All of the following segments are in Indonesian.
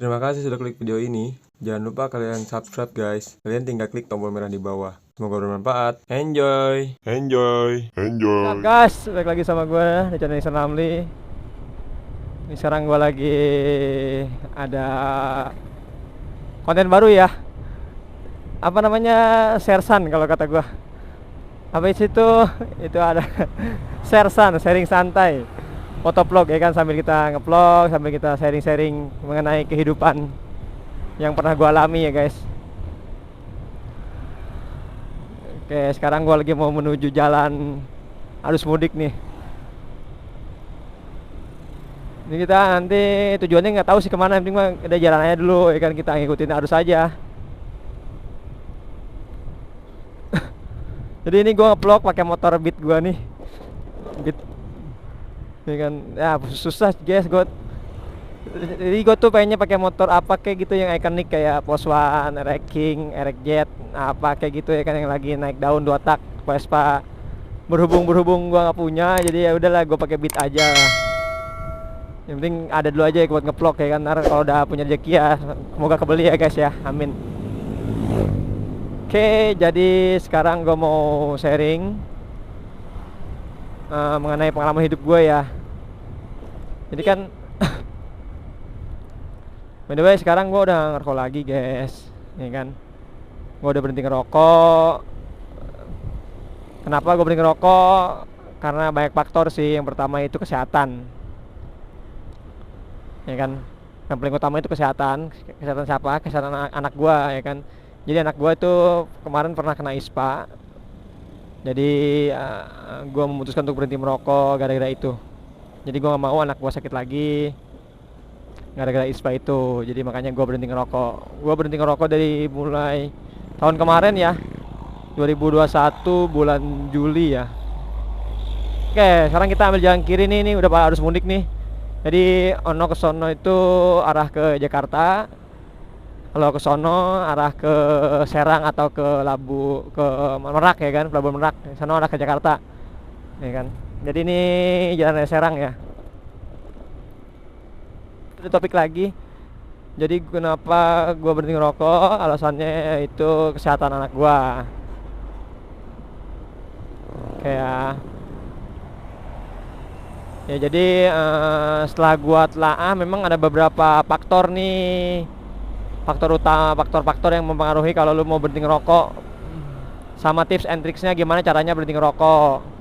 Terima kasih sudah klik video ini. Jangan lupa kalian subscribe guys. Kalian tinggal klik tombol merah di bawah. Semoga bermanfaat. Enjoy. What's up guys, balik lagi sama gue di channel Ihsan Ramli. Ini sekarang gue lagi ada konten baru ya. Apa namanya, sersan kalau kata gue. Apa itu? Itu ada sersan, sharing santai, motovlog ya kan, sambil kita ngevlog, sambil kita sharing-sharing mengenai kehidupan yang pernah gue alami ya guys. Oke, sekarang gue lagi mau menuju jalan arus mudik nih. Ini kita nanti tujuannya nggak tahu sih kemana, yang penting mah ada jalan aja dulu ya kan, kita ngikutin arus aja. Jadi ini gue nge-vlog pakai motor Beat gue nih, Beat ya kan, ya susah guys gue. Jadi gue tuh pengennya pakai motor apa kayak gitu yang ikonik kayak Poswan, Erek King, Erek Jet, apa kayak gitu ya kan, yang lagi naik daun 2 tak Vespa. Berhubung gue nggak punya, jadi ya udahlah gue pakai Beat aja. Yang penting ada dulu aja buat nge-vlog ya kan, ntar kalau udah punya rezeki ya semoga kebeli ya guys ya, amin. Oke, jadi sekarang gue mau sharing mengenai pengalaman hidup gue ya. Jadi kan by the way, sekarang gue udah ngerokok lagi guys, ya kan. Gue udah berhenti ngerokok. Kenapa gue berhenti ngerokok? Karena banyak faktor sih. Yang pertama itu kesehatan, ya kan. Yang paling utama itu kesehatan. Kesehatan siapa? Kesehatan anak gue ya kan. Jadi anak gue itu kemarin pernah kena ISPA. Jadi gue memutuskan untuk berhenti merokok gara-gara itu. Jadi gue gak mau anak gue sakit lagi gara-gara ISPA itu. Jadi makanya gue berhenti ngerokok. Gue berhenti ngerokok dari mulai tahun kemarin ya, 2021 bulan Juli ya. Oke, sekarang kita ambil jalan kiri nih, udah harus mudik nih. Jadi ono ke sono itu arah ke Jakarta. Kalau ke sono arah ke Serang atau ke Merak ya kan, Pelabuhan Merak. Sono arah ke Jakarta. Ya kan. Jadi ini jalan Serang ya. Itu topik lagi. Jadi kenapa gue berhenti ngerokok? Alasannya itu kesehatan anak gue. Kayak ya jadi setelah gue telaah memang ada beberapa faktor nih, faktor yang mempengaruhi kalau lu mau berhenti ngerokok, sama tips and tricksnya gimana caranya berhenti ngerokok.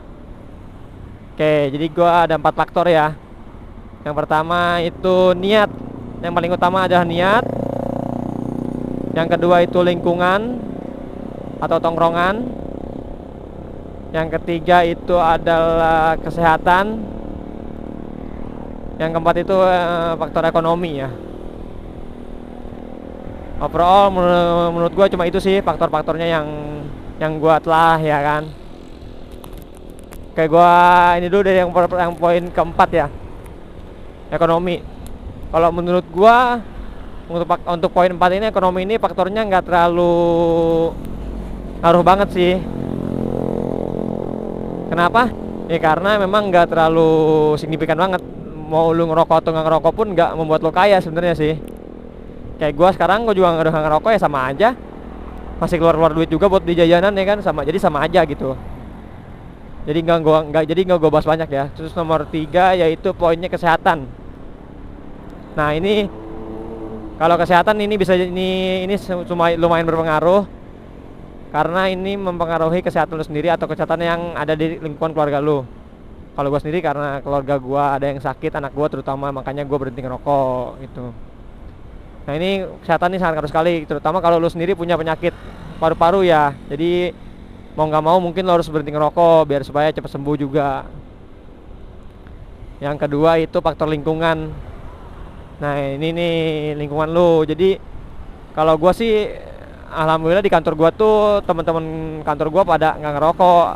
Oke, jadi gua ada 4 faktor ya. Yang pertama itu niat. Yang paling utama adalah niat. Yang kedua itu lingkungan atau tongkrongan. Yang ketiga itu adalah kesehatan. Yang keempat itu faktor ekonomi ya. Overall menurut gue cuma itu sih faktor-faktornya yang gue telah ya kan. Kayak gue ini dulu dari yang poin keempat ya, ekonomi. Kalau menurut gue untuk poin 4 ini, ekonomi ini faktornya nggak terlalu ngaruh banget sih. Kenapa? Ya karena memang nggak terlalu signifikan banget. Mau lu ngerokok atau nggak ngerokok pun nggak membuat lo kaya sebenarnya sih. Kayak gue sekarang, gue juga nggak ngerokok ya sama aja, masih keluar duit juga buat di jajanan ya kan, jadi sama aja gitu. Jadi nggak gue bahas banyak ya. Terus nomor 3 yaitu poinnya kesehatan. Nah ini kalau kesehatan ini lumayan berpengaruh, karena ini mempengaruhi kesehatan lu sendiri atau kesehatan yang ada di lingkungan keluarga lu. Kalau gue sendiri karena keluarga gue ada yang sakit, anak gue terutama, makanya gue berhenti ngerokok gitu. Nah ini kesehatan ini sangat harus sekali, terutama kalau lu sendiri punya penyakit paru-paru ya. Jadi mau nggak mau mungkin lo harus berhenti ngerokok biar supaya cepat sembuh juga. Yang kedua itu faktor lingkungan. Nah ini nih lingkungan lu. Jadi kalau gua sih alhamdulillah di kantor gua tuh teman-teman kantor gua pada nggak ngerokok.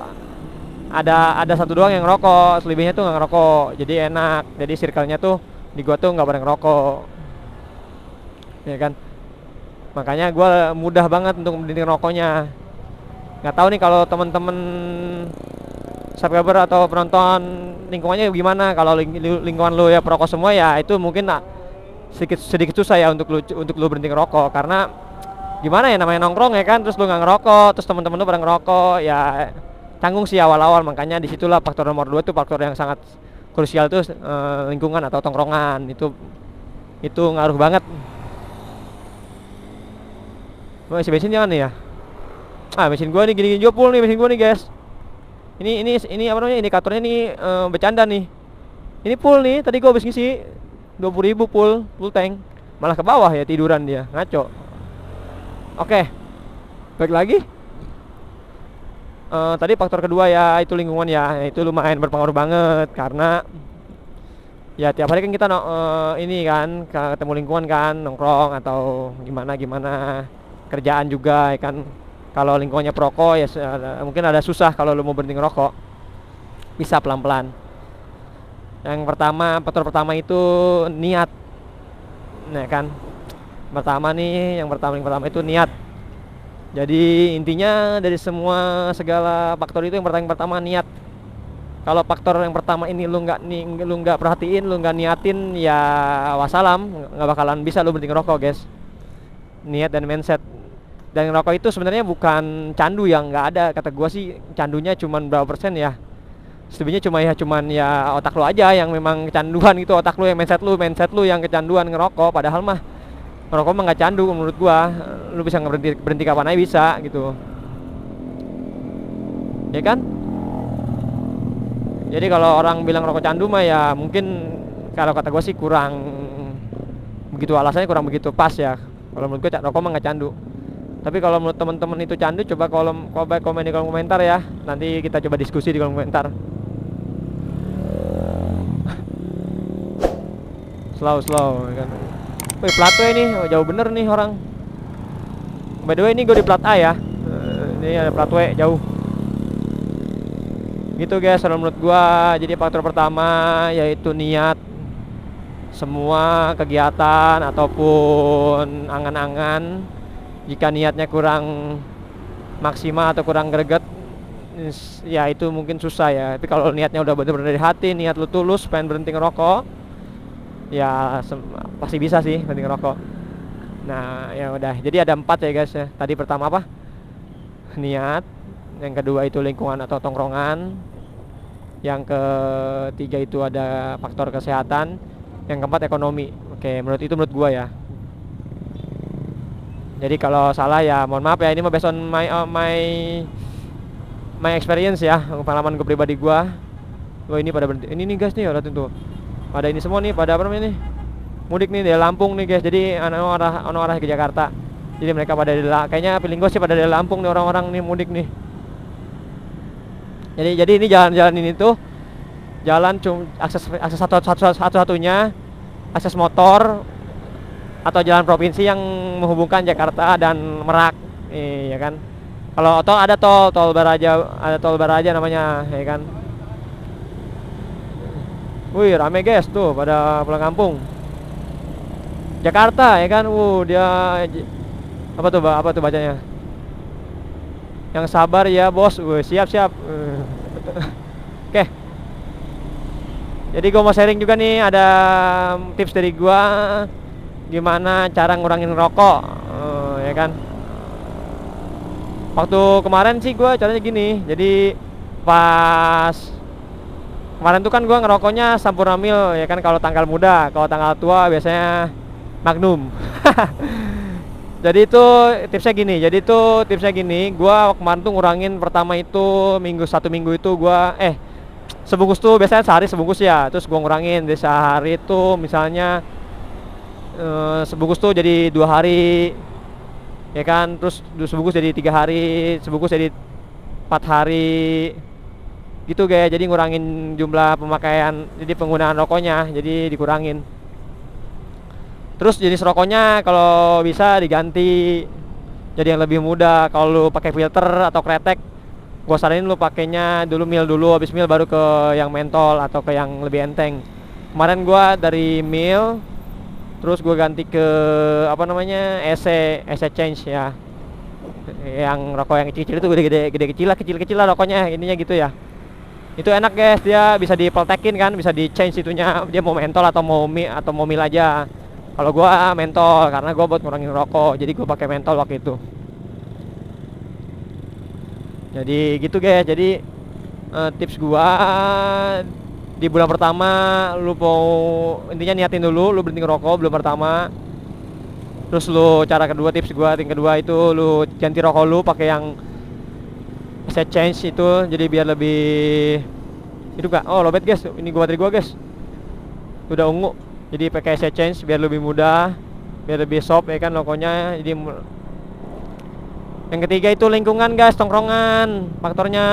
Ada satu doang yang ngerokok, selebihnya tuh nggak ngerokok. Jadi enak. Jadi circle-nya tuh di gua tuh nggak pada ngerokok. Ya kan, makanya gue mudah banget untuk berhenti ngerokoknya. Nggak tahu nih kalau temen-temen subscriber atau penonton lingkungannya gimana. Kalau lingkungan lo ya perokok semua ya itu mungkin sedikit susah ya untuk lu berhenti ngerokok, karena gimana ya, namanya nongkrong ya kan, terus lu nggak ngerokok, terus teman-teman lu pada ngerokok, ya canggung sih awal-awal. Makanya disitulah faktor nomor 2 tuh faktor yang sangat krusial tuh, lingkungan atau tongkrongan itu ngaruh banget. Isi bensin jangan nih ya. Mesin gua nih gini-gini jopul nih mesin gua nih guys. Ini apa namanya, indikatornya nih bercanda nih. Ini full nih, tadi gua habis ngisi 20.000 full tank. Malah ke bawah ya, tiduran dia, ngaco. Oke. Baik lagi. Tadi faktor kedua ya itu lingkungan ya, itu lumayan berpengaruh banget karena ya tiap hari kan kita ini kan ketemu lingkungan kan, nongkrong atau gimana kerjaan juga ya kan. Kalau lingkungannya perokok ya mungkin ada susah kalau lu mau berhenti ngerokok. Bisa pelan-pelan. Faktor pertama itu niat. Nah kan. Yang pertama itu niat. Jadi intinya dari segala faktor itu yang pertama niat. Kalau faktor yang pertama ini lu nggak perhatiin, lu nggak niatin, ya wassalam, nggak bakalan bisa lu berhenti ngerokok guys. Niat dan mindset. Dan ngerokok itu sebenarnya bukan candu, yang nggak ada. Kata gua sih candunya cuman berapa persen ya. Sebenarnya cuman ya otak lu aja yang memang kecanduan gitu, otak lu yang mindset lu yang kecanduan ngerokok. Padahal mah ngerokok mah nggak candu menurut gua. Lu bisa berhenti kapan aja bisa gitu. Ya kan? Jadi kalau orang bilang rokok candu mah ya mungkin kalau kata gua sih kurang begitu, alasannya kurang begitu pas ya. Kalau menurut gua rokok mah nggak candu. Tapi kalau menurut teman-teman itu candu, coba komen di kolom komentar ya. Nanti kita coba diskusi di kolom komentar. Slow kan. Wih, plat W nih, jauh bener nih orang. By the way, ini gue di plat A ya. Ini ada plat W, jauh. Gitu guys, kalau menurut gua. Jadi faktor pertama yaitu niat. Semua kegiatan ataupun angan-angan, jika niatnya kurang maksimal atau kurang greget, ya itu mungkin susah ya. Tapi kalau niatnya udah bener-bener dari hati, niat lu tulus pengen berhenti ngerokok, ya pasti bisa sih berhenti ngerokok. Nah ya udah, jadi ada 4 ya guys ya. Tadi pertama apa? Niat. Yang kedua itu lingkungan atau tongkrongan. Yang ketiga itu ada faktor kesehatan. Yang keempat ekonomi. Oke, menurut gua ya. Jadi kalau salah ya mohon maaf ya, ini mah based on my experience ya, pengalaman gue pribadi gua. Wah, ini pada berhenti. Ini nih guys nih, udah tentu. Pada ini semua nih, pada apa namanya nih? Mudik nih dari Lampung nih guys. Jadi arah ke Jakarta. Jadi mereka pada kayaknya feeling gue sih pada dari Lampung nih orang-orang nih mudik nih. Jadi ini jalan-jalan ini tuh jalan akses satu-satunya akses motor atau jalan provinsi yang menghubungkan Jakarta dan Merak, ya kan. Kalau ada tol Baraja namanya, ya kan. Wih, rame guys tuh pada pulang kampung. Jakarta, ya kan. Dia apa tuh bacanya? Yang sabar ya bos. Siap. Oke. Jadi gue mau sharing juga nih, ada tips dari gue gimana cara ngurangin rokok, ya kan. Waktu kemarin sih gue caranya gini. Jadi pas kemarin tuh kan gue ngerokoknya Sampurna Mil, ya kan, kalau tanggal muda. Kalau tanggal tua biasanya Magnum. Jadi itu tipsnya gini. Gue kemarin tuh ngurangin, pertama itu satu minggu itu gue sebungkus tuh biasanya sehari sebungkus ya. Terus gue ngurangin dari sehari tuh misalnya sebungkus tuh jadi 2 hari, ya kan. Terus sebungkus jadi 3 hari, sebungkus jadi 4 hari gitu guys. Jadi ngurangin jumlah pemakaian, jadi penggunaan rokoknya jadi dikurangin. Terus jenis rokoknya kalau bisa diganti jadi yang lebih mudah. Kalau lu pakai filter atau kretek, gua saranin lu pakainya dulu mil dulu, habis mil baru ke yang mentol atau ke yang lebih enteng. Kemarin gua dari mil, terus gue ganti ke EC change ya, yang rokok yang kecil-kecil itu kecil lah rokoknya, ininya gitu ya. Itu enak guys, dia bisa dipeltekin kan, bisa di change itunya, dia mau mentol atau mau mil aja. Kalau gua mentol karena gua buat ngurangin rokok, jadi gua pakai mentol waktu itu. Jadi gitu guys. Jadi tips gua di bulan pertama lu mau intinya niatin dulu lu berhenti ngerokok bulan pertama. Terus lu cara kedua tips gua yang kedua itu lu ganti rokok lu pakai yang set change itu, jadi biar lebih itu gak. Oh lobet guys, ini gua baterai gua guys udah ungu. Jadi pakai set change biar lebih mudah, biar lebih soft ya kan rokoknya. Jadi yang ketiga itu lingkungan guys, tongkrongan faktornya.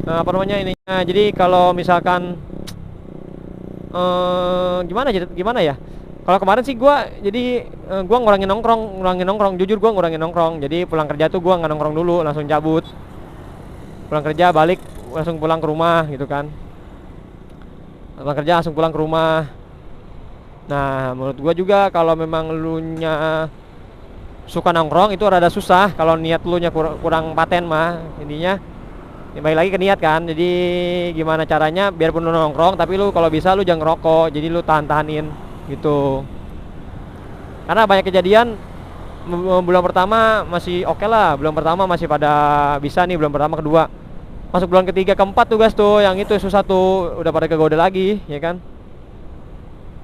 Apa namanya ininya. Jadi kalau misalkan gimana ya? Kalau kemarin sih gua ngurangin nongkrong, jujur gua ngurangin nongkrong. Jadi pulang kerja tuh gua nggak nongkrong dulu, langsung cabut. Pulang kerja balik langsung pulang ke rumah gitu kan. Pulang kerja langsung pulang ke rumah. Nah, menurut gua juga kalau memang lu nya suka nongkrong itu rada susah kalau niat lu nya kurang paten mah. Intinya ya balik lagi ke niat kan. Jadi gimana caranya biarpun lu nongkrong tapi lu kalau bisa lu jangan ngerokok. Jadi lu tahan-tahanin gitu. Karena banyak kejadian bulan pertama masih oke lah, bulan pertama masih pada bisa nih, bulan pertama kedua. Masuk bulan ketiga keempat tuh guys tuh yang itu susah tuh, udah pada kegoda lagi ya kan.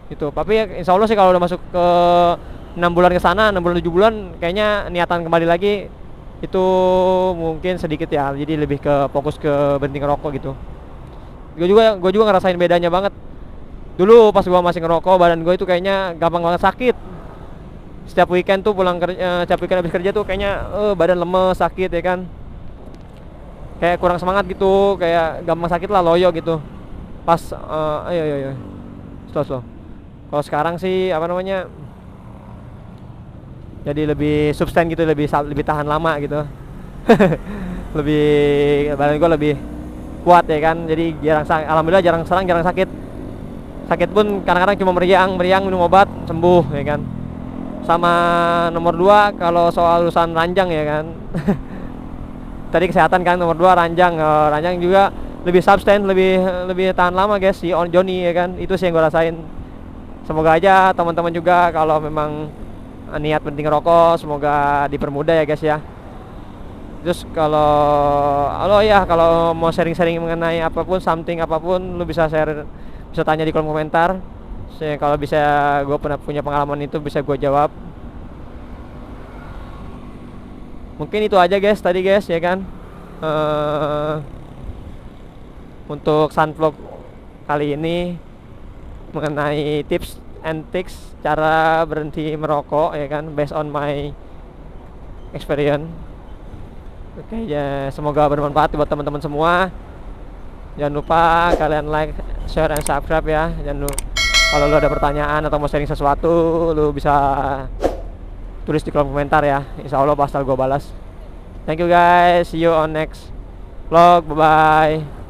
Itu. Tapi ya, insya Allah sih kalau udah masuk ke 6 bulan ke sana, 6 bulan 7 bulan kayaknya niatan kembali lagi itu mungkin sedikit ya. Jadi lebih ke fokus ke berhenti ngerokok gitu. Gue juga ngerasain bedanya banget. Dulu pas gue masih ngerokok badan gue itu kayaknya gampang banget sakit. Setiap weekend tuh pulang kerja, setiap weekend habis kerja tuh kayaknya badan lemes, sakit ya kan. Kayak kurang semangat gitu, kayak gampang sakit lah, loyo gitu. Pas ayo. Slow. Kalau sekarang sih apa namanya? Jadi lebih substan gitu, lebih tahan lama gitu. Badan gue lebih kuat ya kan. Jadi alhamdulillah jarang sakit. Sakit pun kadang-kadang cuma meriang minum obat sembuh ya kan. Sama nomor 2 kalau soal urusan ranjang ya kan. Tadi kesehatan kan, nomor 2 ranjang. Ranjang juga lebih substan, lebih tahan lama guys, si on Johnny ya kan. Itu sih yang gue rasain. Semoga aja teman-teman juga kalau memang niat berhenti ngerokok semoga dipermudah ya guys ya. Terus kalau mau sharing-sharing mengenai apapun, apapun lu bisa share, bisa tanya di kolom komentar. Kalau bisa gue pernah punya pengalaman itu bisa gue jawab. Mungkin itu aja guys tadi guys ya kan. Untuk Sunvlog kali ini mengenai tips and tricks cara berhenti merokok ya kan, based on my experience. Oke ya, semoga bermanfaat buat teman-teman semua. Jangan lupa kalian like, share, and subscribe ya. Jangan lupa kalau lu ada pertanyaan atau mau sharing sesuatu, lu bisa tulis di kolom komentar ya. Insya Allah bakal gue balas. Thank you guys, see you on next vlog, bye bye.